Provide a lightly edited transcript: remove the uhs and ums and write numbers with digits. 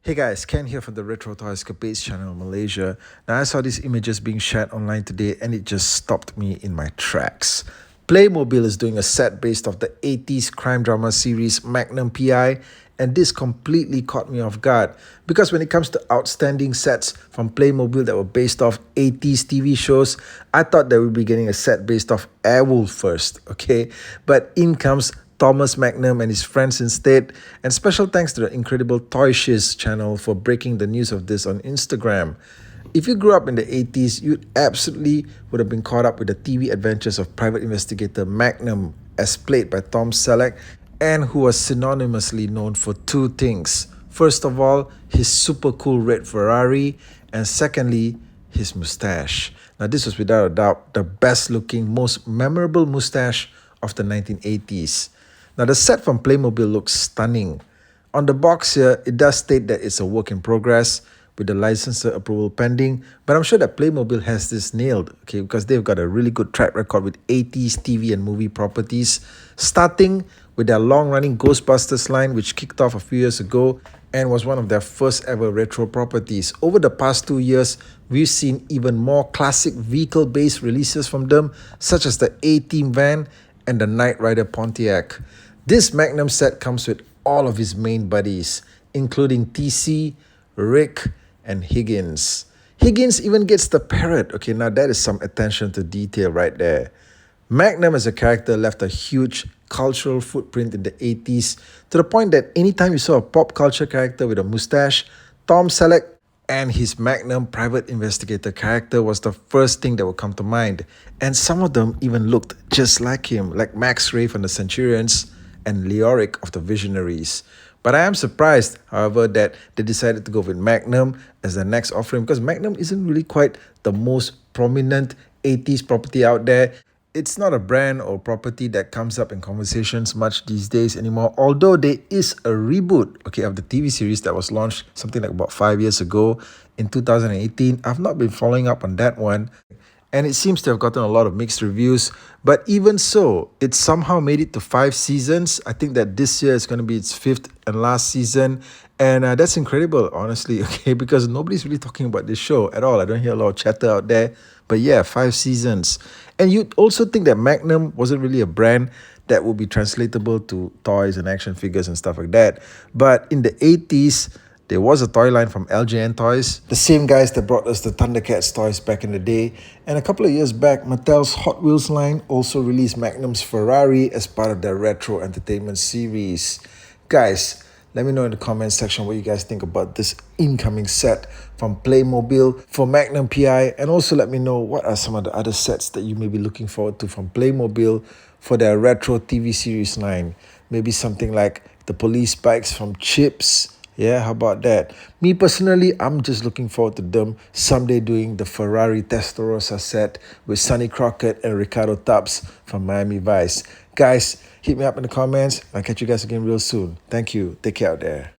Hey guys, Ken here from the Retro Toy Escapades channel in Malaysia. Now I saw these images being shared online today and it just stopped me in my tracks. Playmobil is doing a set based off the 80s crime drama series Magnum P.I, and this completely caught me off guard because when it comes to outstanding sets from Playmobil that were based off 80s TV shows, I thought that we'd be getting a set based off Airwolf first, okay? But in comes Thomas Magnum and his friends instead. And special thanks to the incredible Toy Shiz channel for breaking the news of this on Instagram. If you grew up in the 80s, you absolutely would have been caught up with the TV adventures of private investigator Magnum, as played by Tom Selleck, and who was synonymously known for two things. First of all, his super cool red Ferrari, and secondly, his mustache. Now, this was without a doubt the best looking, most memorable mustache of the 1980s. Now, the set from Playmobil looks stunning. On the box here, it does state that it's a work in progress with the licensor approval pending, but I'm sure that Playmobil has this nailed, okay, because they've got a really good track record with 80s TV and movie properties, starting with their long-running Ghostbusters line, which kicked off a few years ago and was one of their first ever retro properties. Over the past 2 years, we've seen even more classic vehicle-based releases from them, such as the A-Team van and the Knight Rider Pontiac. This Magnum set comes with all of his main buddies, including TC, Rick, and Higgins. Higgins even gets the parrot. Okay, now that is some attention to detail right there. Magnum as a character left a huge cultural footprint in the 80s to the point that anytime you saw a pop culture character with a mustache, Tom Selleck and his Magnum private investigator character was the first thing that would come to mind. And some of them even looked just like him, like Max Ray from the Centurions and Leoric of the Visionaries. But I am surprised, however, that they decided to go with Magnum as the next offering because Magnum isn't really quite the most prominent 80s property out there. It's not a brand or property that comes up in conversations much these days anymore, although there is a reboot, okay, of the TV series that was launched something like about 5 years ago in 2018. I've not been following up on that one, and it seems to have gotten a lot of mixed reviews. But even so, it somehow made it to 5 seasons. I think that this year is going to be its fifth and last season, and that's incredible, honestly, okay, because nobody's really talking about this show at all. I don't hear a lot of chatter out there, but yeah, 5 seasons. And you'd also think that Magnum wasn't really a brand that would be translatable to toys and action figures and stuff like that. But in the 80s, there was a toy line from LJN Toys, the same guys that brought us the Thundercats toys back in the day. And a couple of years back, Mattel's Hot Wheels line also released Magnum's Ferrari as part of their retro entertainment series. Guys, let me know in the comments section what you guys think about this incoming set from Playmobil for Magnum P.I. And also let me know what are some of the other sets that you may be looking forward to from Playmobil for their retro TV series line. Maybe something like the police bikes from Chips. Yeah, how about that? Me personally, I'm just looking forward to them someday doing the Ferrari Testarossa set with Sonny Crockett and Ricardo Tubbs from Miami Vice. Guys, hit me up in the comments. I'll catch you guys again real soon. Thank you. Take care out there.